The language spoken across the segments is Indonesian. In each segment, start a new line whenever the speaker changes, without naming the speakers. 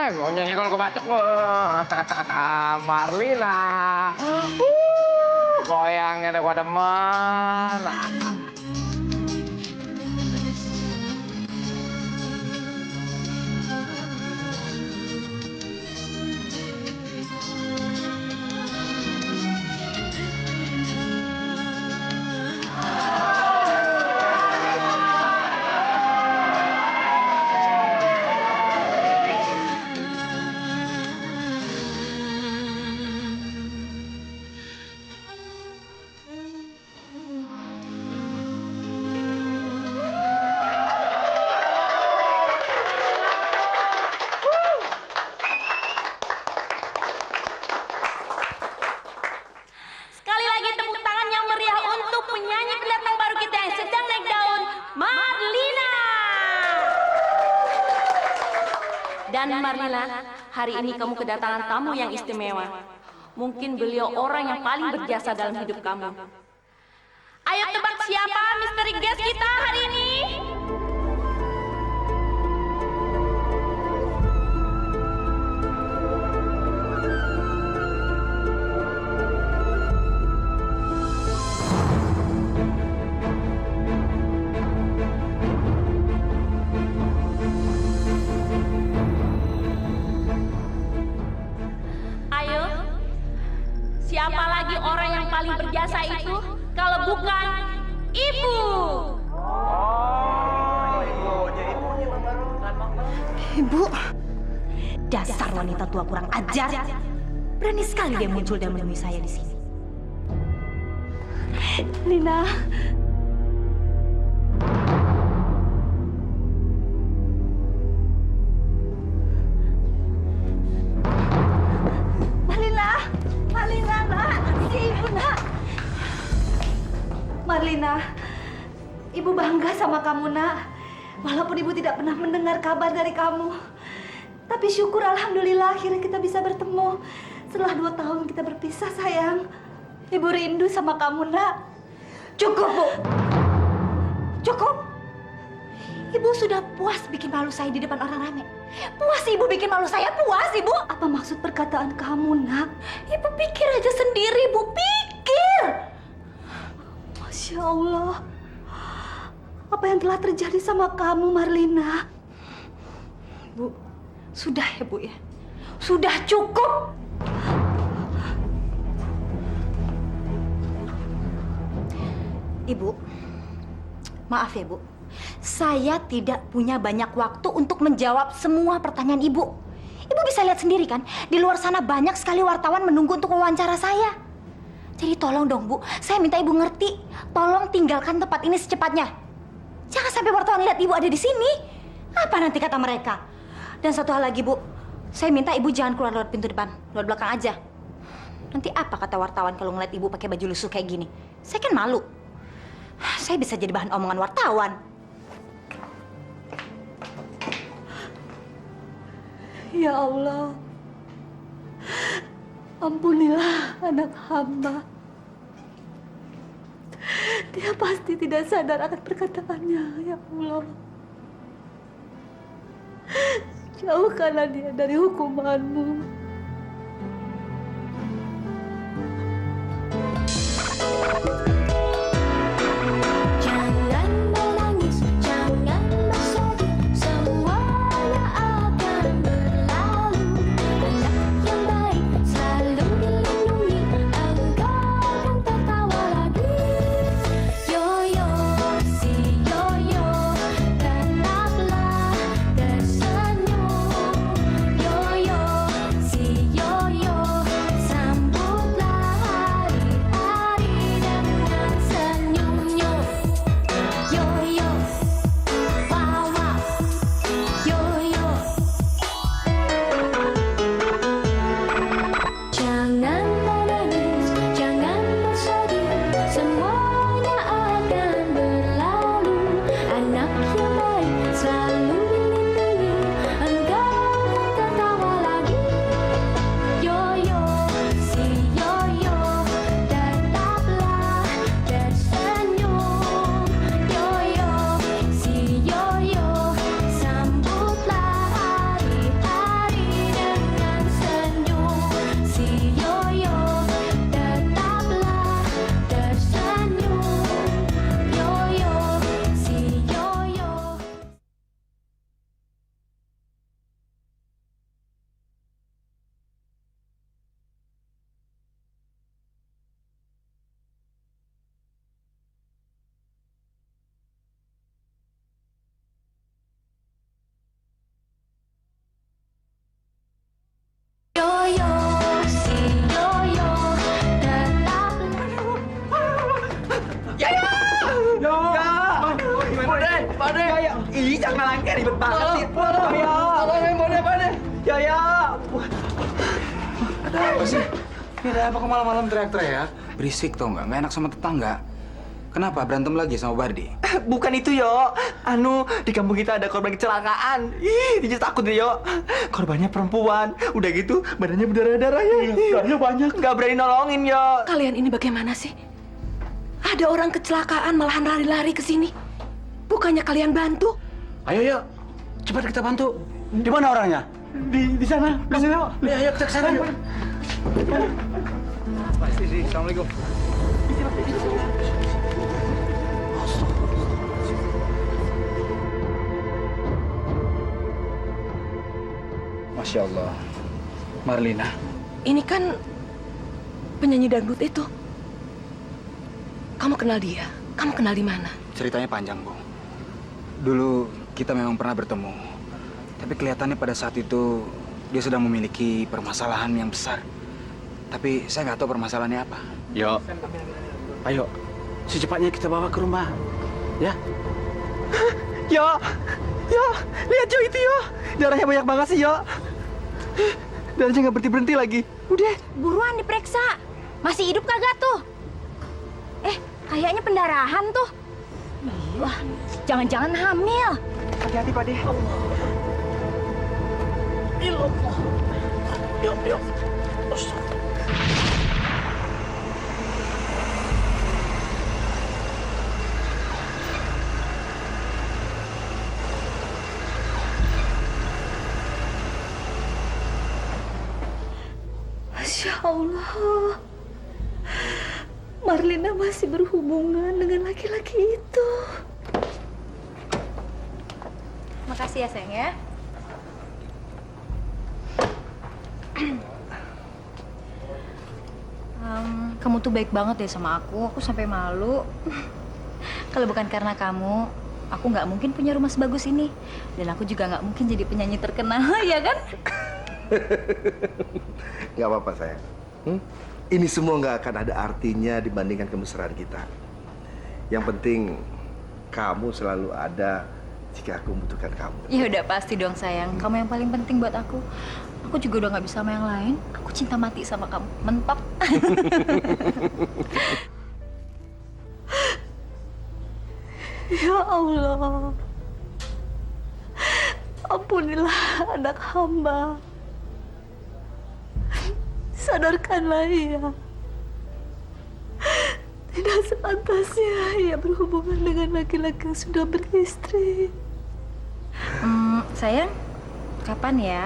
Gue nyenggol ke bacok lo. Marlina. Goyangnya deh gue demen.
Sekali lagi tepuk tangan yang meriah untuk penyanyi pendatang baru kita yang sedang naik daun, Marlina. Dan Marlina, hari ini kamu kedatangan tamu yang istimewa. Mungkin beliau orang yang paling berjasa dalam hidup kamu. Ayo tebak siapa misteri guest kita hari ini? Ayo, siapa lagi orang yang paling berjasa itu kalau bukan Ibu?
Ibu, dasar wanita tua kurang ajar. Berani sekali dia muncul dan menemui saya di sini.
Lina.
Marlina, nak, si ibu nak. Marlina, ibu bangga sama kamu nak. Walaupun ibu tidak pernah mendengar kabar dari kamu, tapi syukur alhamdulillah akhirnya kita bisa bertemu. Setelah 2 tahun kita berpisah sayang. Ibu rindu sama kamu nak. Cukup bu, cukup. Ibu sudah puas bikin malu saya di depan orang ramai. Puas ibu bikin malu saya, puas ibu. Apa maksud perkataan kamu nak? Ibu pikir aja sendiri, ibu pikir. Masya Allah. Apa yang telah terjadi sama kamu, Marlina? Bu, sudah ya bu ya. Sudah cukup. Ibu, maaf ya bu. Saya tidak punya banyak waktu untuk menjawab semua pertanyaan ibu. Ibu bisa lihat sendiri kan, di luar sana banyak sekali wartawan menunggu untuk wawancara saya. Jadi tolong dong bu, saya minta ibu ngerti. Tolong tinggalkan tempat ini secepatnya. Jangan sampai wartawan lihat ibu ada di sini. Apa nanti kata mereka? Dan satu hal lagi bu, saya minta ibu jangan keluar lewat pintu depan, lewat belakang aja. Nanti apa kata wartawan kalau ngeliat ibu pakai baju lusuh kayak gini? Saya kan malu. Saya bisa jadi bahan omongan wartawan. Ya Allah, ampunilah anak hamba. Dia pasti tidak sadar akan perkataannya, ya Allah. Jauhkanlah dia dari hukuman-Mu.
Si Pade. Ya. Ih, jangan langgar ribet banget sih. Ya. Tolongin Pade. Ya.
Ada apa sih? Ini ada apa kok malam-malam teriak-teriak? Berisik tau nggak? Nggak enak sama tetangga. Kenapa berantem lagi sama Bardi?
Bukan itu, Yo. Di kampung kita ada korban kecelakaan. Ih, dia takut deh, Yo. Korbannya perempuan. Udah gitu, badannya berdarah-darah ya. Darahnya banyak. Nggak berani nolongin, Yo.
Kalian ini bagaimana sih? Ada orang kecelakaan malahan lari-lari ke sini. Bukannya kalian bantu?
Ayo, cepat kita bantu. Di mana orangnya?
Di sana. Di sana.
Ayo kita ke sana. Assalamualaikum. Masya Allah, Marlina.
Ini kan penyanyi dangdut itu. Kamu kenal dia? Kamu kenal di mana?
Ceritanya panjang, Bu. Dulu kita memang pernah bertemu. Tapi kelihatannya pada saat itu dia sedang memiliki permasalahan yang besar. Tapi saya nggak tahu permasalahannya apa.
Yo. Ayo, secepatnya kita bawa ke rumah. Ya.
Yo, lihat Jo itu, Yo. Darahnya banyak banget sih, Yo. Darahnya nggak berhenti-berhenti lagi. Udah.
Buruan diperiksa. Masih hidup kagak tuh? Kayaknya pendarahan tuh. Wah, jangan-jangan hamil.
Hati-hati, Pak De.
Yuk.
Masya Allah. Marlina masih berhubungan dengan laki-laki itu. Makasih ya, sayang ya.
Kamu tuh baik banget ya sama aku sampai malu. Kalau bukan karena kamu, aku nggak mungkin punya rumah sebagus ini. Dan aku juga nggak mungkin jadi penyanyi terkenal, ya kan?
Nggak apa-apa, sayang. Ini semua nggak akan ada artinya dibandingkan kemesraan kita. Yang penting, kamu selalu ada jika aku membutuhkan kamu.
Ya udah pasti dong sayang, kamu yang paling penting buat aku. Aku juga udah nggak bisa sama yang lain. Aku cinta mati sama kamu, mentok.
Ya Allah. Ampunilah anak hamba. Sadarkanlah ia. Tidak sepantasnya ia berhubungan dengan laki-laki yang sudah beristri.
Sayang, kapan ya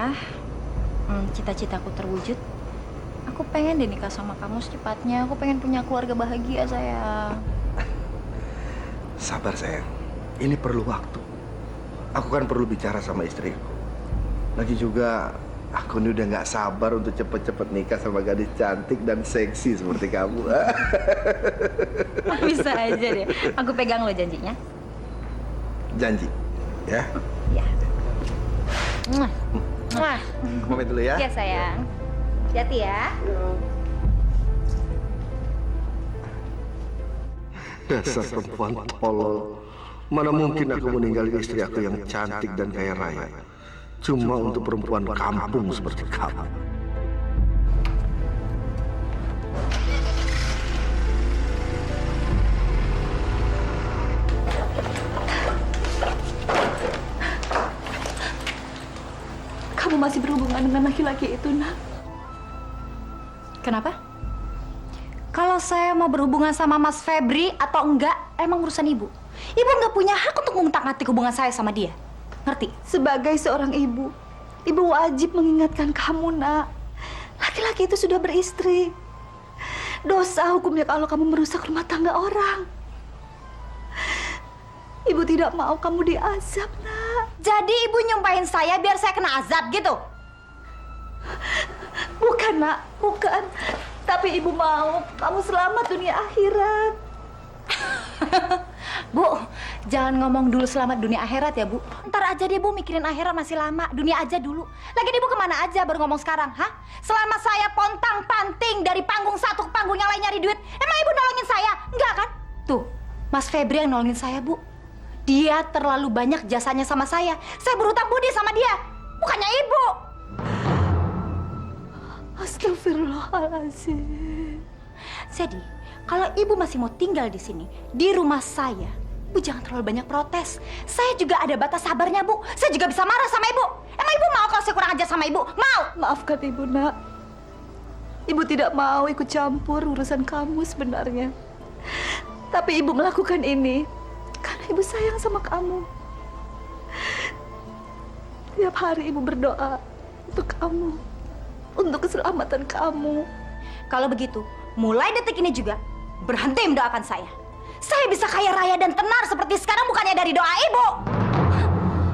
cita-citaku terwujud? Aku pengen deh nikah sama kamu secepatnya. Aku pengen punya keluarga bahagia, sayang.
Sabar, sayang. Ini perlu waktu. Aku kan perlu bicara sama istriku. Lagi juga, aku ini udah nggak sabar untuk cepet-cepet nikah sama gadis cantik dan seksi seperti kamu.
Bisa aja deh. Aku pegang lo janjinya.
Janji, ya?
Ya.
Aku pamit dulu ya.
Ya sayang. Hati-hati ya.
Dasar perempuan tolol. Mana mungkin aku meninggalkan istri aku yang cantik dan kaya raya cuma untuk perempuan kampung seperti kamu.
Kamu masih berhubungan dengan laki-laki itu, Nak?
Kenapa? Kalau saya mau berhubungan sama Mas Febri atau enggak, emang urusan ibu. Ibu nggak punya hak untuk mengutak-atik hubungan saya sama dia. Ngerti?
Sebagai seorang ibu, ibu wajib mengingatkan kamu, Nak. Laki-laki itu sudah beristri. Dosa hukumnya kalau kamu merusak rumah tangga orang. Ibu tidak mau kamu diazab, Nak.
Jadi ibu nyumpahin saya biar saya kena azab gitu?
Bukan, Nak. Bukan. Tapi ibu mau kamu selamat dunia akhirat.
Bu, jangan ngomong dulu selamat dunia akhirat ya, Bu. Ntar aja deh, Bu, mikirin akhirat masih lama. Dunia aja dulu. Lagi ibu kemana aja baru ngomong sekarang, hah? Selama saya pontang-panting dari panggung satu ke panggung yang lain nyari duit, emang ibu nolongin saya? Enggak kan? Tuh, Mas Febri yang nolongin saya, Bu. Dia terlalu banyak jasanya sama saya. Saya berhutang budi sama dia, bukannya ibu.
Astagfirullahaladzim.
Jadi, kalau ibu masih mau tinggal di sini, di rumah saya, ibu jangan terlalu banyak protes. Saya juga ada batas sabarnya, Bu. Saya juga bisa marah sama ibu. Emang ibu mau kalau saya kurang ajar sama ibu? Mau?
Maafkan ibu, nak. Ibu tidak mau ikut campur urusan kamu sebenarnya. Tapi ibu melakukan ini karena ibu sayang sama kamu. Tiap hari ibu berdoa untuk kamu, untuk keselamatan kamu.
Kalau begitu, mulai detik ini juga berhenti mendoakan saya. Saya bisa kaya raya dan tenar seperti sekarang bukannya dari doa ibu.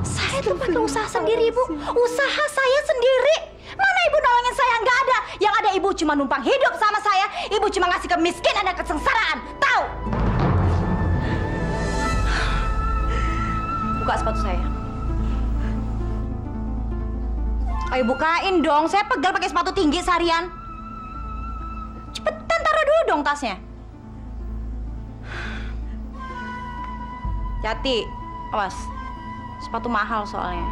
Saya tempatnya usaha sendiri, Bu. Usaha saya sendiri. Mana ibu nolongin saya? Nggak ada. Yang ada ibu cuma numpang hidup sama saya. Ibu cuma ngasih kemiskinan dan kesengsaraan. Tahu? Buka sepatu saya. Ayo bukain dong. Saya pegal pakai sepatu tinggi seharian. Cepetan taruh dulu dong tasnya. Jati, awas. Sepatu mahal soalnya.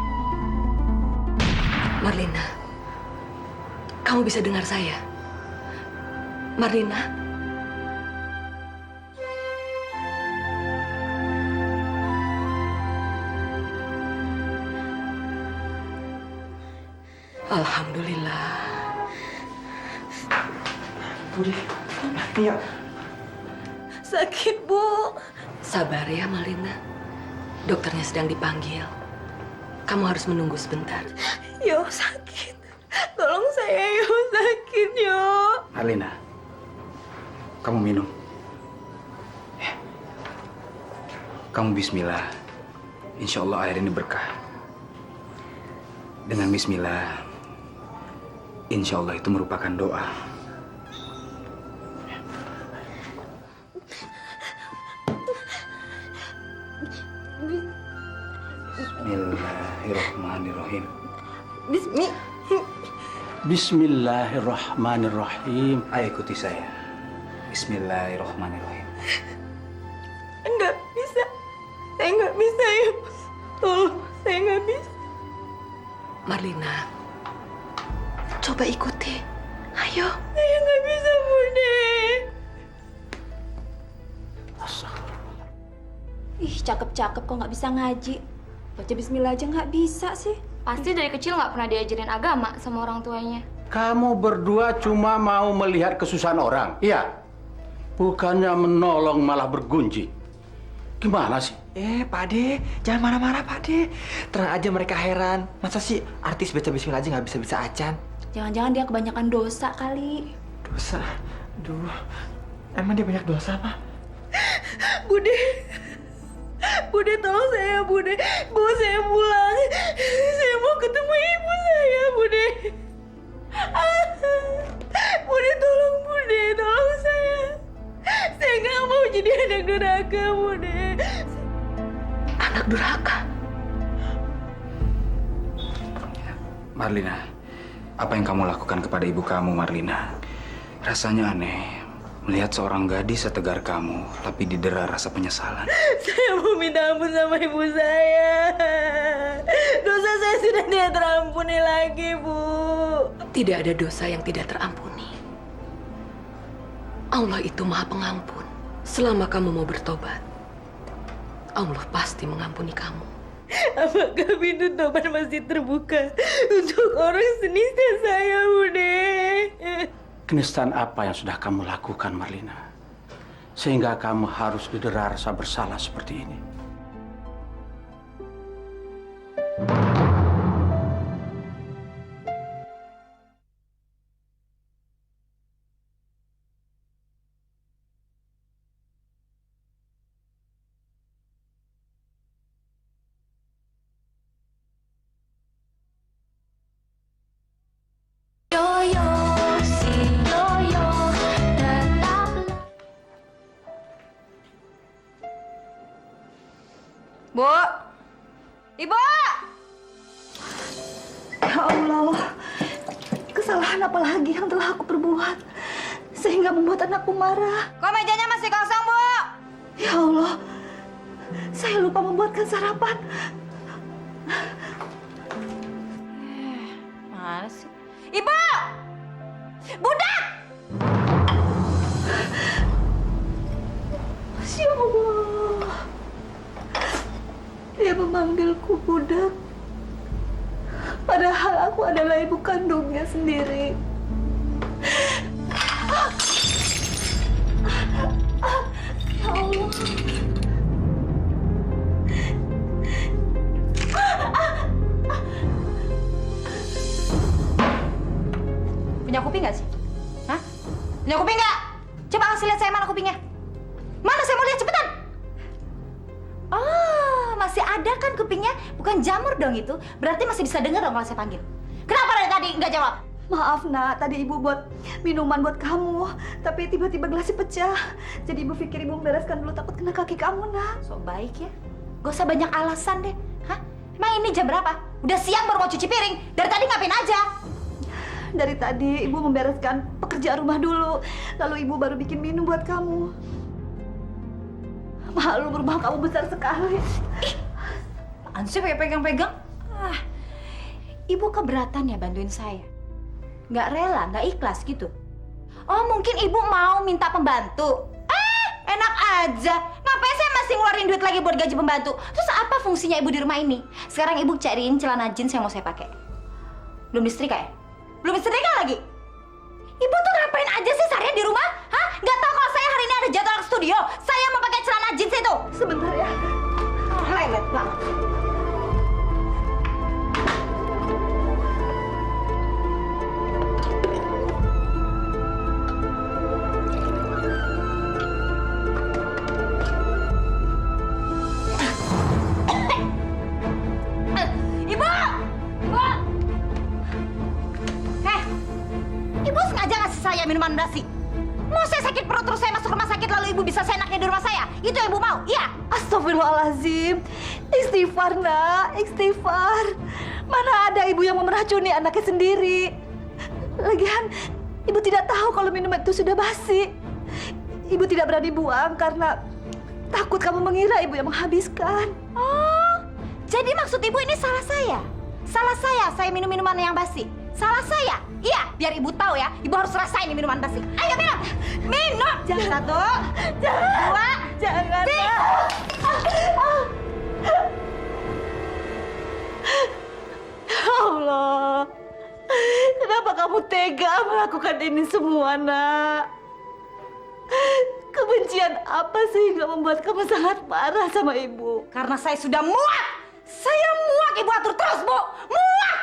Marlina, kamu bisa dengar saya? Marlina? Alhamdulillah.
Budi, iya.
Sakit, Bu. Sabar ya, Marlina. Dokternya sedang dipanggil. Kamu harus menunggu sebentar.
Yo, sakit. Tolong saya, Yo, sakit, Yo.
Marlina, kamu minum. Ya. Kamu bismillah. Insya Allah air ini berkah. Dengan bismillah, insya Allah itu merupakan doa. Bismillahirrahmanirrahim.
Bismillahirrahmanirrahim.
Ayo ikuti saya. Bismillahirrahmanirrahim.
Enggak bisa. Saya nggak bisa, Yo. Tolong, saya nggak bisa.
Marlina, coba ikuti. Ayo.
Saya nggak bisa, Bude.
Ih, cakep-cakep kok nggak bisa ngaji. Baca bismillah aja nggak bisa sih.
Pasti dari kecil nggak pernah diajarin agama sama orang tuanya.
Kamu berdua cuma mau melihat kesusahan orang, iya? Bukannya menolong malah bergunjing. Gimana sih?
Pak De, jangan marah-marah, Pak De. Tenang aja, mereka heran. Masa sih artis baca bismillah aja nggak bisa-bisa acan?
Jangan-jangan dia kebanyakan dosa kali.
Dosa? Duh, emang dia banyak dosa, apa?
Bude. Bude, tolong saya, Bude. Bawa saya pulang. Saya mau ketemu ibu saya, Bude. Bude, tolong, Bude. Tolong saya. Saya nggak mau jadi anak durhaka, Bude.
Anak durhaka?
Marlina, apa yang kamu lakukan kepada ibu kamu, Marlina? Rasanya aneh melihat seorang gadis setegar kamu, tapi didera rasa penyesalan.
Saya mau minta ampun sama ibu saya. Dosa saya sudah tidak terampuni lagi, Bu.
Tidak ada dosa yang tidak terampuni. Allah itu Maha Pengampun. Selama kamu mau bertobat, Allah pasti mengampuni kamu.
Apakah pintu tobat masih terbuka untuk orang senisnya saya, Bude?
Kenistaan apa yang sudah kamu lakukan, Marlina? Sehingga kamu harus didera rasa bersalah seperti ini.
Bu! Ibu!
Ya Allah, kesalahan apa lagi yang telah aku perbuat sehingga membuat anakku marah?
Kok mejanya masih kosong, Bu?
Ya Allah, Saya lupa membuatkan sarapan.
Mana sih? Ibu! Budak!
Masya Allah. Dia memanggilku budak. Padahal aku adalah ibu kandungnya sendiri. Ya Allah.
Punya kuping nggak sih? Hah? Punya kuping nggak? Coba kasih lihat saya mana kupingnya. Mana saya mau lihat cepetan. Oh, masih ada kan kupingnya? Bukan jamur dong itu. Berarti masih bisa dengar dong kalau saya panggil. Kenapa dari tadi nggak jawab?
Maaf nak, tadi ibu buat minuman buat kamu, tapi tiba-tiba gelasnya pecah. Jadi ibu pikir ibu membereskan dulu, takut kena kaki kamu nak.
So baik ya. Gak usah banyak alasan deh. Hah? Emang ini jam berapa? Udah siang baru mau cuci piring. Dari tadi ngapain aja?
Dari tadi ibu membereskan pekerjaan rumah dulu, lalu ibu baru bikin minum buat kamu. Malu rumah kamu besar sekali.
Apaan sih pegang-pegang? Ah, ibu keberatan ya bantuin saya? Nggak rela, nggak ikhlas gitu? Oh mungkin ibu mau minta pembantu? Enak aja. Ngapain saya masih ngeluarin duit lagi buat gaji pembantu? Terus apa fungsinya ibu di rumah ini? Sekarang ibu cariin celana jeans yang mau saya pakai. Belum disetrika ya? Belum disetrika lagi? Ibu tuh ngapain aja sih seharian di rumah? Hah? Nggak tahu kalau saya hari ini ada jadwal ke studio? Saya mau pakai celana jeans itu.
Sebentar ya.
Lelet banget. Ibu! Ibu! Ibu sengaja ngasih saya minuman basi. Mau saya sakit perut terus saya masuk rumah sakit lalu ibu bisa seenaknya di rumah saya? Itu yang ibu mau? Iya?
Astagfirullahaladzim. Istighfar nak, istighfar. Mana ada ibu yang mau meracuni anaknya sendiri. Lagian, ibu tidak tahu kalau minuman itu sudah basi. Ibu tidak berani buang karena takut kamu mengira ibu yang menghabiskan.
Oh, jadi maksud ibu ini salah saya? Salah saya minum minuman yang basi? Salah saya? Iya, biar ibu tahu ya, ibu harus rasain ini minuman basi. Ayo minum! Minum!
Jangan.
Satu,
Jangan.
dua,
Jangan.
tiga.
Ya Allah, kenapa kamu tega melakukan ini semua, nak? Kebencian apa sehingga membuat kamu sangat marah sama ibu?
Karena saya sudah muak! Saya muak ibu atur terus, Bu! Muak!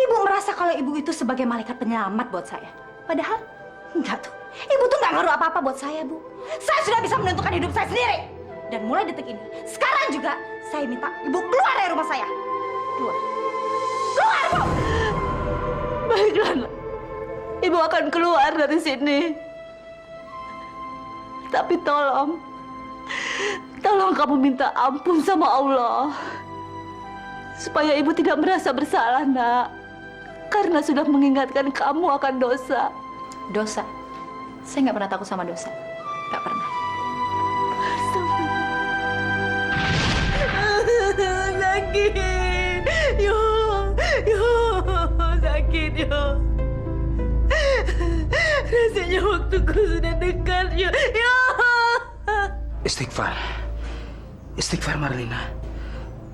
Ibu merasa kalau ibu itu sebagai malaikat penyelamat buat saya. Padahal, enggak tuh. Ibu tuh nggak ngaruh apa-apa buat saya, Bu. Saya sudah bisa menentukan hidup saya sendiri. Dan mulai detik ini, sekarang juga, saya minta ibu keluar dari rumah saya. Keluar. Keluar, Bu!
Baiklah, nak. Ibu akan keluar dari sini. Tapi tolong kamu minta ampun sama Allah. Supaya ibu tidak merasa bersalah, nak. Karena sudah mengingatkan kamu akan dosa.
Dosa? Saya nggak pernah takut sama dosa. Nggak pernah.
Sakit. Yo, sakit, yo. Rasanya waktuku sudah dekat, yo.
Istighfar. Istighfar, Marlina.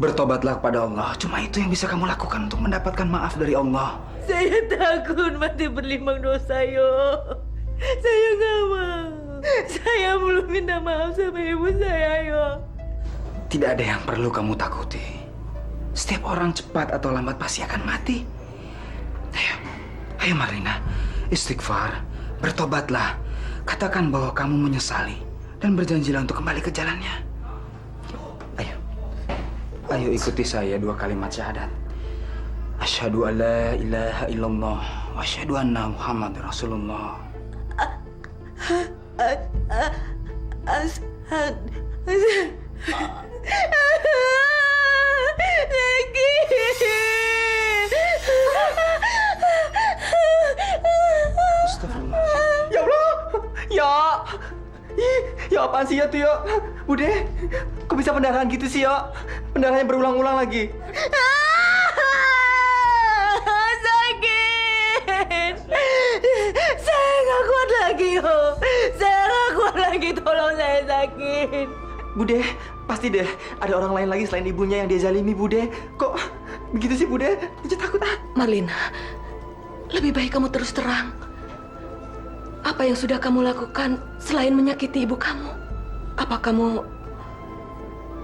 Bertobatlah kepada Allah. Cuma itu yang bisa kamu lakukan untuk mendapatkan maaf dari Allah.
Saya takut mati berlimpah dosa, yo. Saya nggak mau. Saya belum minta maaf sama ibu saya, yo.
Tidak ada yang perlu kamu takuti. Setiap orang cepat atau lambat pasti akan mati. Ayo Marlina, istighfar, bertobatlah. Katakan bahwa kamu menyesali dan berjanjilah untuk kembali ke jalannya. Ayo ikuti saya 2 kalimat syahadat. Asyhadu an la ilaha illallah wa asyhadu anna Muhammad Rasulullah. Astagfirullah.
Ya Allah! Ya! Ya apaan sih ya tuh, ya? Bude, Kok bisa pendarahan gitu sih, Yo? Pendarahannya berulang-ulang lagi.
Sakit. Saya nggak kuat lagi, Yo. Saya nggak kuat lagi. Tolong, saya sakit.
Bude, pasti deh ada orang lain lagi selain ibunya yang dia zalimi, Bude. Kok begitu sih, Bude? Dia takut ah.
Marlina, lebih baik kamu terus terang. Apa yang sudah kamu lakukan selain menyakiti ibu kamu? Apa kamu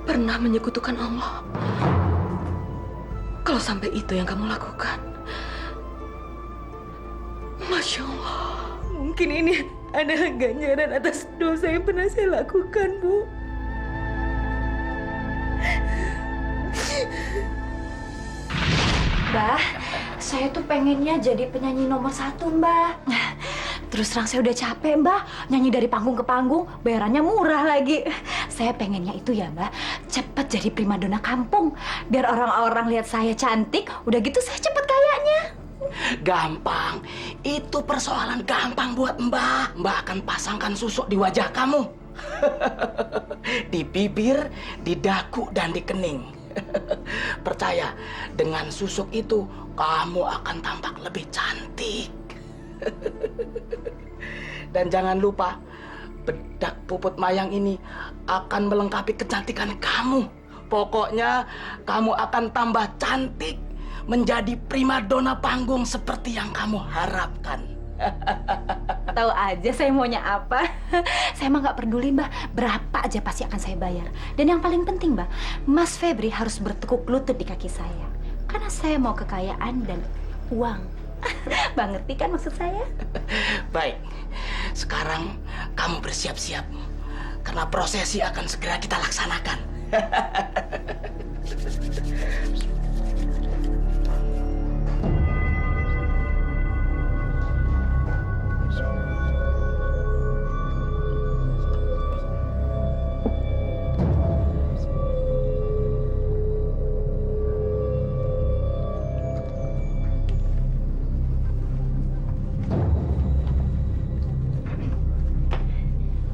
pernah menyekutukan Allah? Kalau sampai itu yang kamu lakukan, Masya Allah, mungkin ini adalah ganjaran atas dosa yang pernah saya lakukan, Bu.
Mbah, saya tuh pengennya jadi penyanyi nomor 1, Mbah. Terus terang saya udah capek, Mbah. Nyanyi dari panggung ke panggung, bayarannya murah lagi. Saya pengennya itu ya, Mbah, cepet jadi primadona kampung. Biar orang-orang lihat saya cantik, udah gitu saya cepet kayanya.
Gampang. Itu persoalan gampang buat Mbak. Mbak akan pasangkan susuk di wajah kamu. Di bibir, di dagu, dan di kening. Percaya, dengan susuk itu kamu akan tampak lebih cantik. Dan jangan lupa, bedak puput mayang ini akan melengkapi kecantikan kamu. Pokoknya kamu akan tambah cantik, menjadi primadona panggung seperti yang kamu harapkan.
Tahu aja saya maunya apa. Saya mah nggak peduli, Mbah. Berapa aja pasti akan saya bayar. Dan yang paling penting, Mbah, Mas Febri harus bertekuk lutut di kaki saya. Karena saya mau kekayaan dan uang. Bang, ngerti kan maksud saya?
Baik, sekarang kamu bersiap-siap. Karena prosesi akan segera kita laksanakan.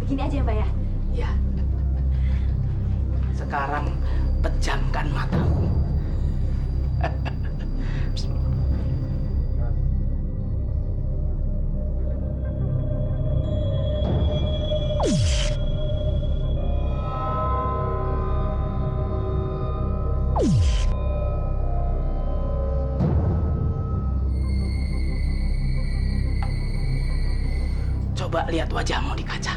Begini aja, Mbak ya.
Ya. Sekarang pejamkan matamu. Coba lihat wajahmu di kaca.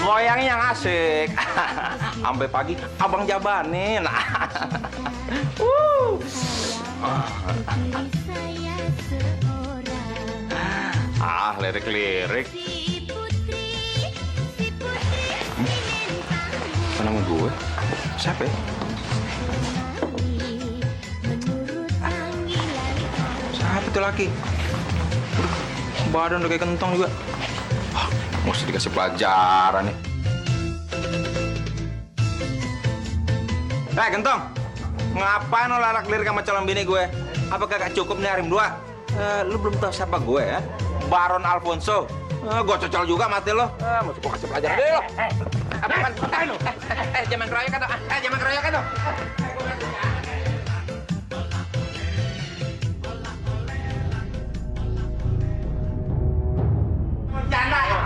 Goyangnya yang asik. Sampai pagi abang jabanin. Lirik-lirik. Apa nama gue? Siapa ya? Siapa itu laki? Badan udah kayak kentong juga. Mesti dikasih pelajaran nih. Kentong, ngapain lo larak-lirik sama calon bini gue? Apa kagak cukup nih Arim 2? Lu belum tahu siapa gue ya? Baron Alfonso. Gue cocol juga mati lo. Mesti gue kasih pelajaran deh lo. Apaan? Jangan keroyokan lo. Jangan keroyokan lo. Janda ya.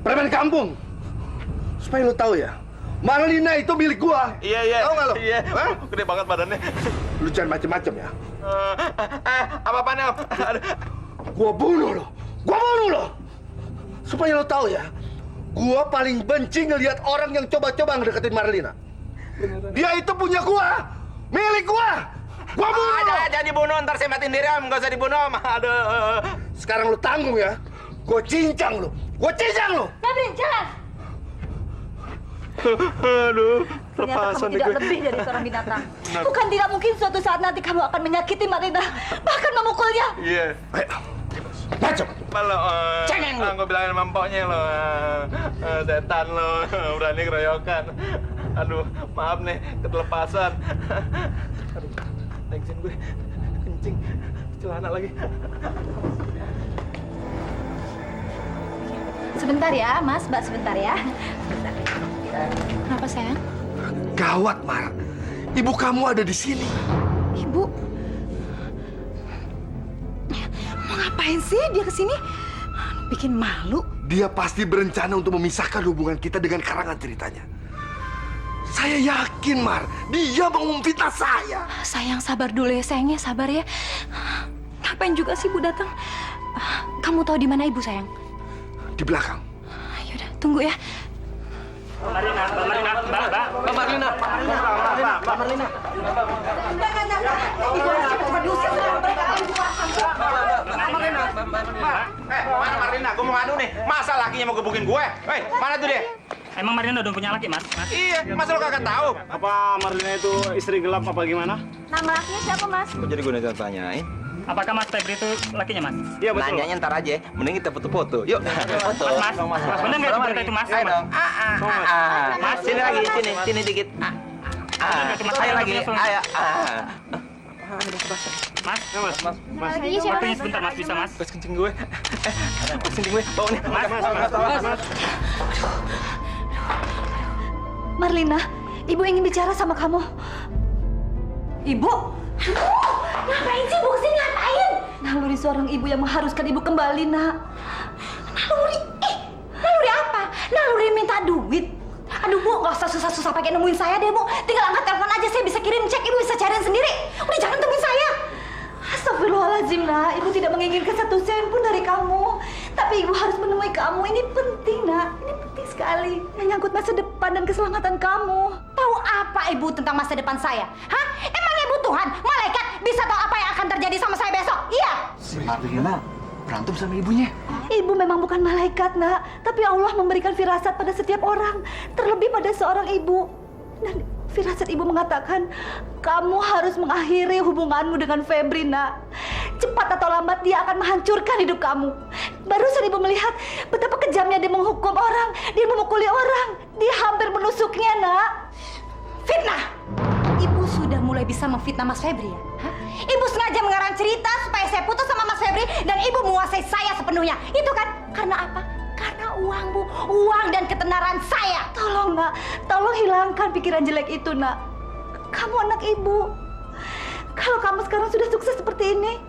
Preman kampung. Supaya lu tahu ya, Marlina itu milik gua.
Iya.
Tahu nggak lu?
Iya. Gede banget badannya.
Lu jangan macem-macem ya.
Apa-apaan Om?
Gua bunuh lo. Supaya lo tahu ya, gua paling benci ngelihat orang yang coba-coba ngedeketin Marlina. Dia itu punya gua, milik gua. Gua bunuh lo.
Jangan dibunuh, ntar saya matiin diri Om. Gak usah dibunuh Om. Aduh.
Sekarang lo tanggung ya. Gua cincang lo.
Febri, jalan!
Aduh,
Ternyata kamu tidak lebih dari seorang binatang. Bukan tidak mungkin suatu saat nanti kamu akan menyakiti Marlina, bahkan memukulnya.
Iya.
Ayo, macem.
Lo,
Cengeng lu.
Gue bilangin sama mpoknya lo, setan lo, berani keroyokan. Aduh, maaf nih, ketelepasan. Aduh, tensin gue, kencing, celana lagi.
Sebentar ya, Mas, Mbak, sebentar ya. Sebentar. Kenapa, sayang?
Gawat, Mar. Ibu kamu ada di sini.
Ibu? Mau ngapain sih dia kesini? Bikin malu.
Dia pasti berencana untuk memisahkan hubungan kita dengan karangan ceritanya. Saya yakin, Mar. Dia mau memfitnah saya.
Sayang, sabar dulu ya, sayangnya sabar ya. Ngapain juga sih Ibu datang? Kamu tahu di mana Ibu, sayang?
Di belakang.
Yaudah, tunggu ya.
Mbak Marlina.
Mana Marlina? Gue mau ngadu nih. Masa lakinya mau gebukin gue? Hei, mana tuh dia?
Emang Marlina udah punya laki, Mas?
Iya, masa lo kagak tahu?
Apa Marlina itu istri gelap apa gimana?
Nama lakinya siapa, Mas?
Kok jadi gue tanyain?
Apakah Mas Febri itu lakinya, Mas?
Iya betul. Nanyanya ntar aja. Mending kita foto-foto. Yuk. Foto.
Mas, bener nggak seperti itu, Mas?
Ayo dong. Mas, sini lagi, sini dikit. Ayo lagi. Ayo.
Mas. Waktunya sebentar, Mas, bisa, Mas?
Pas kencing gue. Kencing gue. Bawa nih.
Mas.
Marlina, Ibu ingin bicara sama kamu. Ibu? Ngapain sih Ibu kesini, ngapain? Naluri seorang ibu yang mengharuskan Ibu kembali, Nak.
Naluri? Naluri apa? Naluri minta duit. Aduh, Bu, nggak usah susah-susah pakai nemuin saya deh, Bu. Tinggal angkat telepon aja, saya bisa kirim cek, Ibu bisa cariin sendiri. Udah, jangan temuin saya.
Astagfirullahaladzim, Nak. Ibu tidak menginginkan satu sen pun dari kamu. Tapi Ibu harus menemui kamu. Ini penting, Nak. Ini penting sekali. Menyangkut masa depan dan keselamatan kamu.
Tahu apa Ibu tentang masa depan saya? Hah? Emang Ibu Tuhan, malaikat, bisa tahu apa yang akan terjadi sama saya besok? Iya.
Si Marlina berantem sama ibunya.
Ibu memang bukan malaikat, Nak. Tapi Allah memberikan firasat pada setiap orang. Terlebih pada seorang ibu. Dan firasat Ibu mengatakan, kamu harus mengakhiri hubunganmu dengan Febri, Nak. Cepat atau lambat dia akan menghancurkan hidup kamu. Barusan Ibu melihat betapa kejamnya dia menghukum orang. Dia memukuli orang. Dia hampir menusuknya, Nak.
Fitnah! Ibu sudah mulai bisa memfitnah Mas Febri ya? Hah? Ibu sengaja mengarang cerita supaya saya putus sama Mas Febri dan Ibu menguasai saya sepenuhnya. Itu kan karena apa? Karena uang, Bu. Uang dan ketenaran saya.
Tolong, Nak. Tolong hilangkan pikiran jelek itu, Nak. Kamu anak Ibu. Kalau kamu sekarang sudah sukses seperti ini,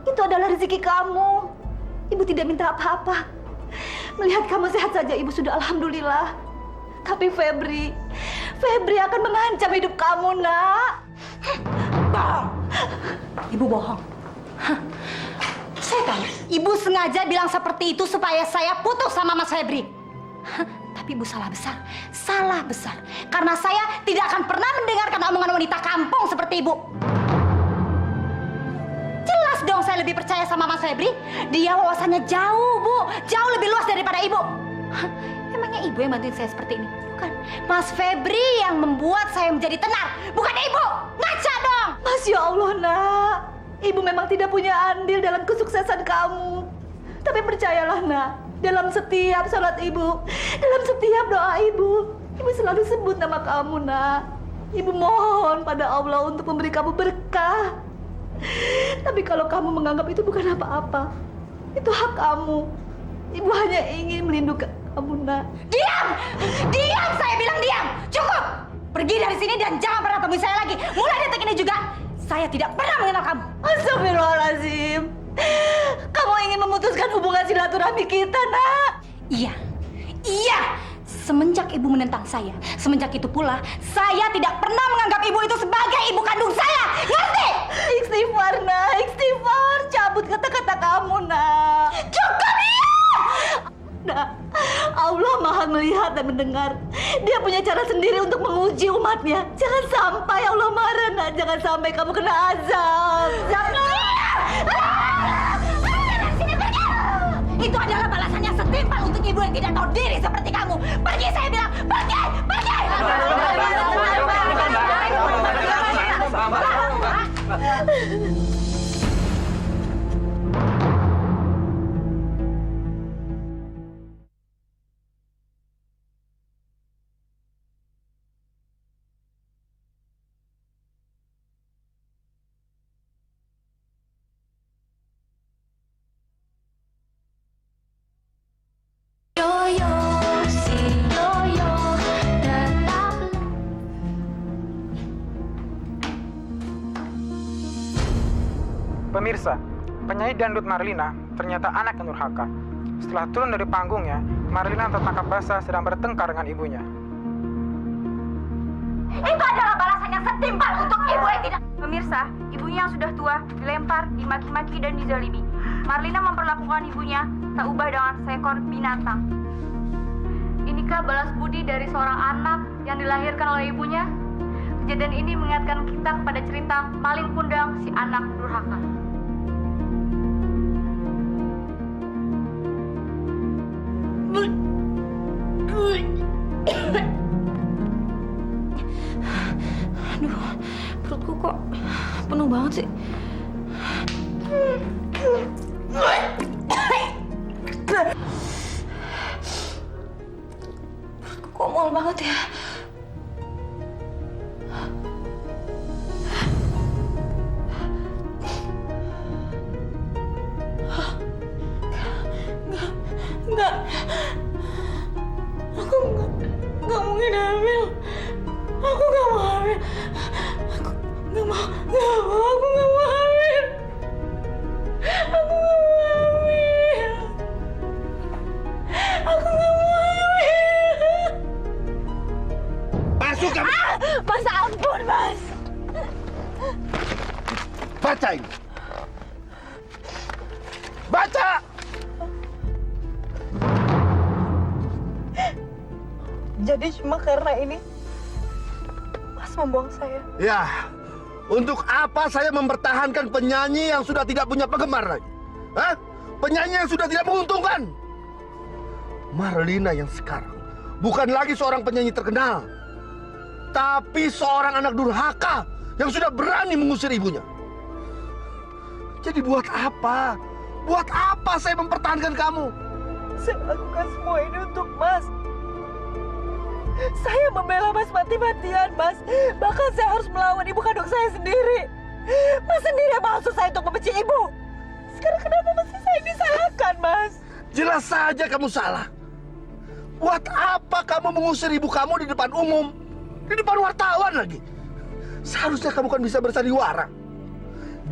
itu adalah rezeki kamu. Ibu tidak minta apa-apa. Melihat kamu sehat saja, Ibu sudah alhamdulillah. Tapi Febri akan mengancam hidup kamu, Nak.
Bohong. Ibu bohong. Hah. Saya tahu, Ibu sengaja bilang seperti itu supaya saya putus sama Mas Febri. Hah, tapi Ibu salah besar. Salah besar. Karena saya tidak akan pernah mendengarkan omongan wanita kampung seperti Ibu. Jelas dong saya lebih percaya sama Mas Febri. Dia wawasannya jauh, Bu. Jauh lebih luas daripada Ibu. Hah, emangnya Ibu yang bantuin saya seperti ini? Bukan. Mas Febri yang membuat saya menjadi tenar. Bukan Ibu. Ngaca dong.
Masya Allah, Nak. Ibu memang tidak punya andil dalam kesuksesan kamu. Tapi percayalah, Nak. Dalam setiap salat Ibu, dalam setiap doa Ibu selalu sebut nama kamu, Nak. Ibu mohon pada Allah untuk memberi kamu berkah. Tapi kalau kamu menganggap itu bukan apa-apa, itu hak kamu. Ibu hanya ingin melindungi kamu, Nak.
Diam! Diam! Saya bilang diam! Cukup! Pergi dari sini dan jangan pernah temui saya lagi. Mulai detik ini juga, saya tidak pernah mengenal kamu.
Astagfirullahaladzim. Kamu ingin memutuskan hubungan silaturahmi kita, Nak?
Iya. Iya! Semenjak ibu menentang saya, semenjak itu pula saya tidak pernah menganggap ibu itu sebagai ibu kandung saya. Ngerti?
Istighfar, nak. Istighfar. Cabut kata-kata kamu, nak.
Cukup ya!
Nak, Allah Maha melihat dan mendengar. Dia punya cara sendiri untuk menguji umatnya. Jangan sampai Allah marah, nak. Jangan sampai kamu kena azab.
Itu adalah balasan yang setimpal untuk ibu yang tidak tahu diri seperti kamu. Pergi, saya bilang. Pergi! Pergi!
Pemirsa, penyanyi dangdut Marlina ternyata anak yang durhaka. Setelah turun dari panggungnya, Marlina tertangkap basah sedang bertengkar dengan ibunya.
Itu adalah balasan yang setimpal untuk ibu yang tidak... Pemirsa, ibunya yang sudah tua dilempar, dimaki-maki, dan dizalimi. Marlina memperlakukan ibunya tak ubah dengan seekor binatang. Inikah balas budi dari seorang anak yang dilahirkan oleh ibunya? Kejadian ini mengingatkan kita kepada cerita maling kundang si anak durhaka.
Aduh, perutku kok penuh banget sih. Perutku kok mual banget ya. Enggak. Aku enggak mungkin hamil. Aku enggak mau hamil. Aku enggak mau hamil. Aku enggak mau hamil. Aku enggak mau hamil.
Masuk kamu.
Mas, ampun, Mas.
Baca ini. Baca.
Jadi cuma karena ini Mas membuang saya.
Ya, untuk apa saya mempertahankan penyanyi yang sudah tidak punya penggemar lagi? Hah? Penyanyi yang sudah tidak menguntungkan. Marlina yang sekarang bukan lagi seorang penyanyi terkenal, tapi seorang anak durhaka yang sudah berani mengusir ibunya. Jadi buat apa? Buat apa saya mempertahankan kamu?
Saya lakukan semua ini untuk Mas. Saya membela Mas mati-matian, Mas. Bahkan saya harus melawan ibu kandung saya sendiri. Mas sendiri yang maksud saya untuk membenci ibu. Sekarang kenapa masih saya disalahkan, Mas?
Jelas saja kamu salah. Buat apa kamu mengusir ibu kamu di depan umum? Di depan wartawan lagi. Seharusnya kamu kan bisa bersandiwara.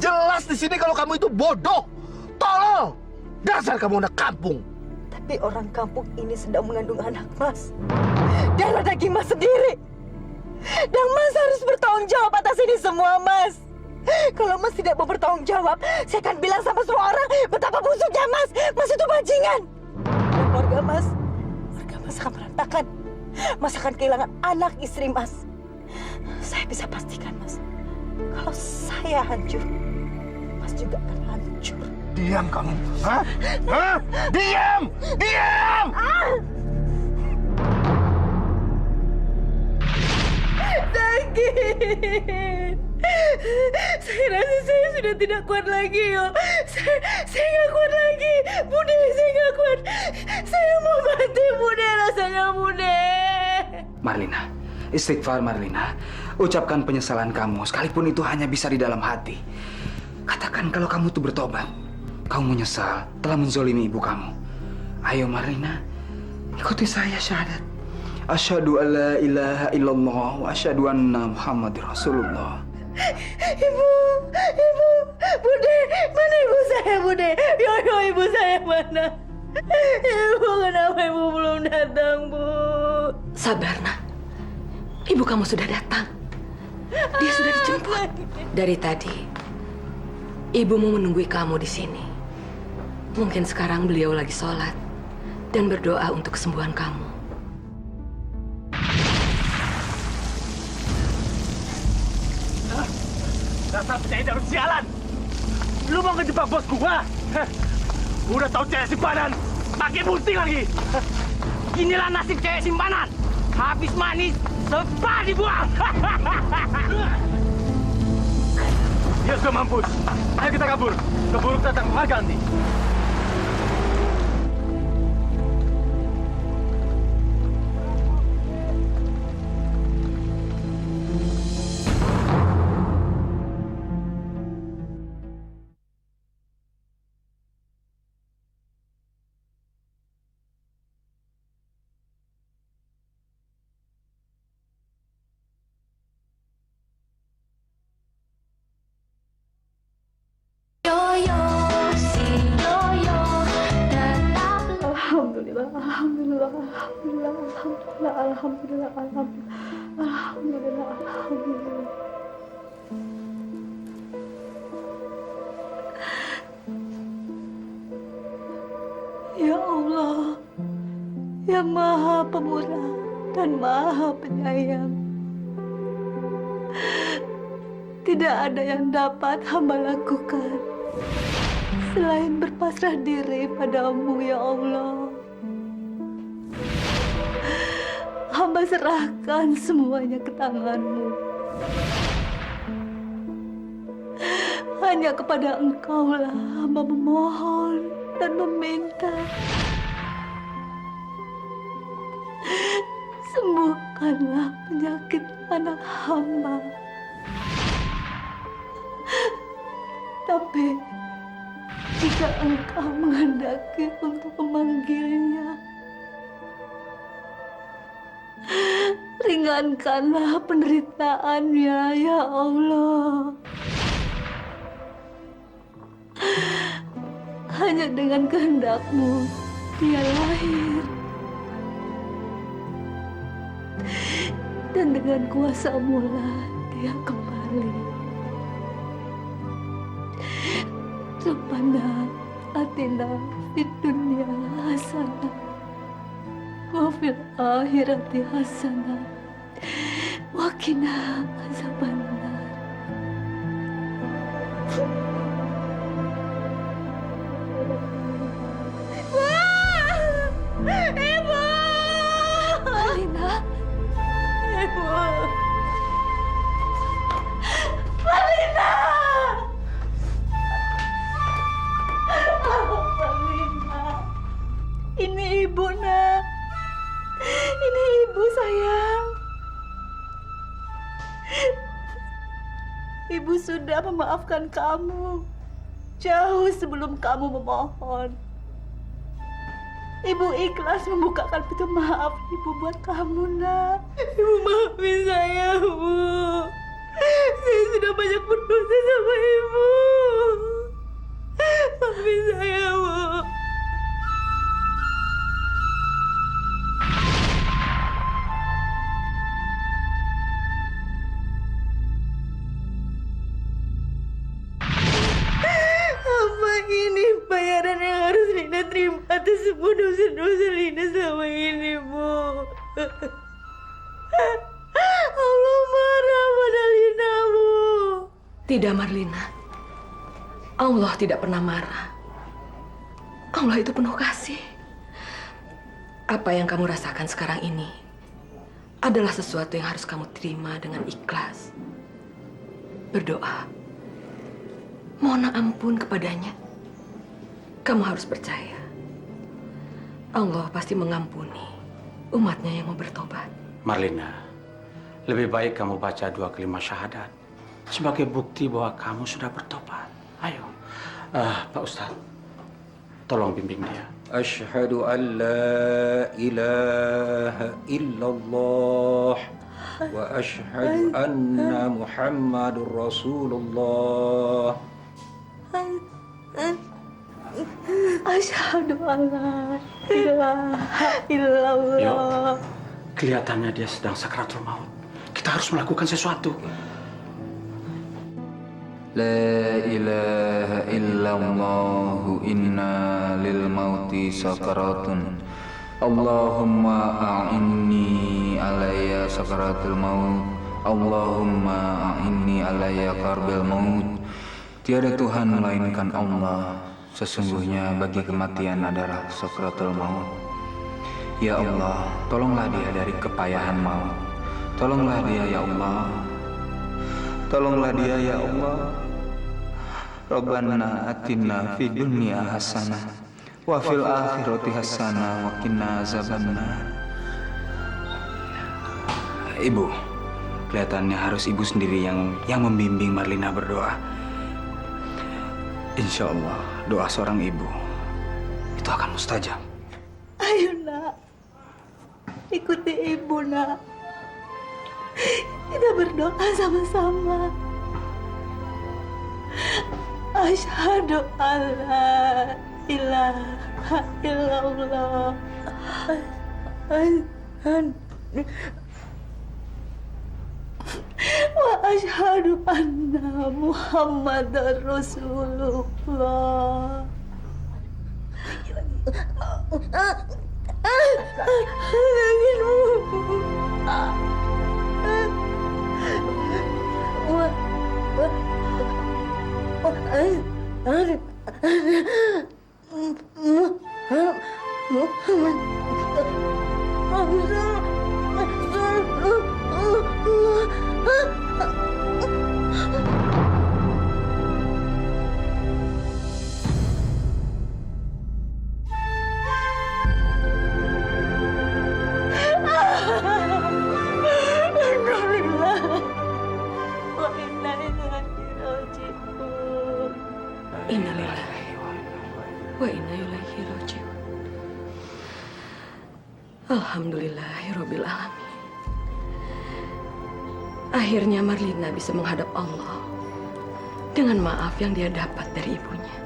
Jelas di sini kalau kamu itu bodoh, tolol. Dasar kamu anak kampung.
Tapi orang kampung ini sedang mengandung anak Mas. Darah daging Mas sendiri. Dan Mas harus bertanggung jawab atas ini semua, Mas. Kalau Mas tidak mau bertanggung jawab, saya akan bilang sama semua orang betapa busuknya Mas. Mas itu bajingan. Dan keluarga Mas akan berantakan. Mas akan kehilangan anak istri Mas. Saya bisa pastikan, Mas. Kalau saya hancur, Mas juga akan hancur.
Diam kamu. Hah? Hah? Diam! Diam!
Sakit. Saya rasa saya sudah tidak kuat lagi, yo. Saya nggak kuat lagi. Bude, saya nggak kuat. Saya mau mati, Bude. Rasanya, Bude.
Marlina, istighfar Marlina. Ucapkan penyesalan kamu, sekalipun itu hanya bisa di dalam hati. Katakan kalau kamu tuh bertobat. Kamu menyesal telah menzolimi ibu kamu. Ayo Marlina, ikuti saya syahadat. Asyhadu an la ilaha illallah wa asyhadu anna Muhammadur Rasulullah.
Ibu, Bude, mana ibu saya, Bude? Yo, ibu saya mana? Ibu, kenapa ibu belum datang, Bu? Sabar, nak. Ibu kamu sudah datang. Dia sudah dijemput. Dari tadi, ibumu menunggui kamu di sini. Mungkin sekarang beliau lagi sholat dan berdoa untuk kesembuhan kamu.
Dasar penyanyi darut sialan! Lu mau ngejebak bos gua? Heh. Udah tahu cewek simpanan, pakai bunting lagi. Heh. Inilah nasib cewek simpanan. Habis manis, sepah dibuang. Dia sudah mampus. Ayo kita kabur. Keburu datang harga nanti.
Alhamdulillah, alhamdulillah, alhamdulillah, alhamdulillah, alhamdulillah, alhamdulillah, alhamdulillah, alhamdulillah. Ya Allah, yang Maha Pemurah dan Maha Penyayang, tidak ada yang dapat hamba lakukan selain berpasrah diri padamu, ya Allah. Hamba serahkan semuanya ke tanganmu. Hanya kepada Engkaulah hamba memohon dan meminta. Sembuhkanlah penyakit anak hamba. Tapi jika Engkau menghendaki untuk memanggilnya, ringankanlah penderitaannya, ya Allah. Hanya dengan kehendak-Mu dia lahir, dan dengan kuasa-Mu lah dia kembali. Rabbana atina fid dunya hasanah wa fil akhirati hasanah wa qina azabannar. Ibu! Marlina! Ibu! Marlina! Ini ibu, nak. Ini ibu, sayang. Ibu sudah memaafkan kamu jauh sebelum kamu memohon. Ibu ikhlas membukakan pintu maaf ibu buat kamu, nak. Ibu maafin saya, Bu. Saya sudah banyak berdosa sama ibu. Maafin saya, Bu. Ini bayaran yang harus Lina terima atas semua dosa-dosa Lina selama ini, Bu. Allah marah pada Lina, Bu.
Tidak, Marlina. Allah tidak pernah marah. Allah itu penuh kasih. Apa yang kamu rasakan sekarang ini adalah sesuatu yang harus kamu terima dengan ikhlas. Berdoa. Mohon ampun kepadanya. Kamu harus percaya. Allah pasti mengampuni umatnya yang mau bertobat.
Marlina, lebih baik kamu baca 2 kalimat syahadat sebagai bukti bahwa kamu sudah bertobat. Ayo, Pak Ustadz, tolong bimbing dia.
Asyhadu an la ilaha illallah wa asyhadu anna Muhammadur Rasulullah.
Asyhadu an la ilaha illallah.
Kelihatannya dia sedang sakratul maut. Kita harus melakukan sesuatu.
La ilaha illallah inna lil mauti sakaratun. Allahumma a'inni alayya sakaratul maut. Allahumma a'inni alayya karbil maut. Tiada Tuhan melainkan Allah. Sesungguhnya bagi kematian adalah sakaratul maut. Ya Allah, tolonglah dia dari kepayahan maut. Tolonglah dia ya Allah. Tolonglah dia ya Allah. Rabbana atina fid dunya hasanah wa fil akhirati hasanah wa qina azabannar. Ibu, kelihatannya harus ibu sendiri yang membimbing Marlina berdoa. Insya Allah, doa seorang ibu itu akan mustajab.
Ayo nak, ikuti ibu nak. Kita berdoa sama-sama. Asyhadu alla ilaha illallah wa asyhadu anna Muhammadar Rasulullah.
Innalillahi wa inna ilaihi raji'un. Alhamdulillahirabbil alamin. Akhirnya Marlina bisa menghadap Allah dengan maaf yang dia dapat dari ibunya.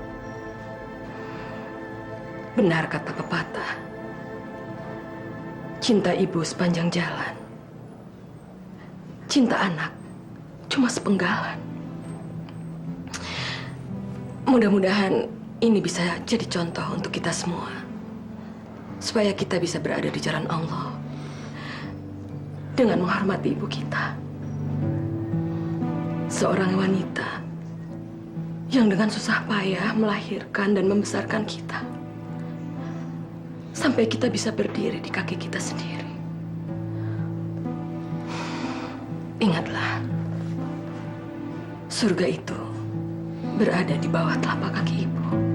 Benar kata pepatah, cinta ibu sepanjang jalan, cinta anak cuma sepenggalan. Mudah-mudahan ini bisa jadi contoh untuk kita semua, supaya kita bisa berada di jalan Allah dengan menghormati ibu kita. Seorang wanita yang dengan susah payah melahirkan dan membesarkan kita, sampai kita bisa berdiri di kaki kita sendiri. Ingatlah, surga itu berada di bawah telapak kaki ibu.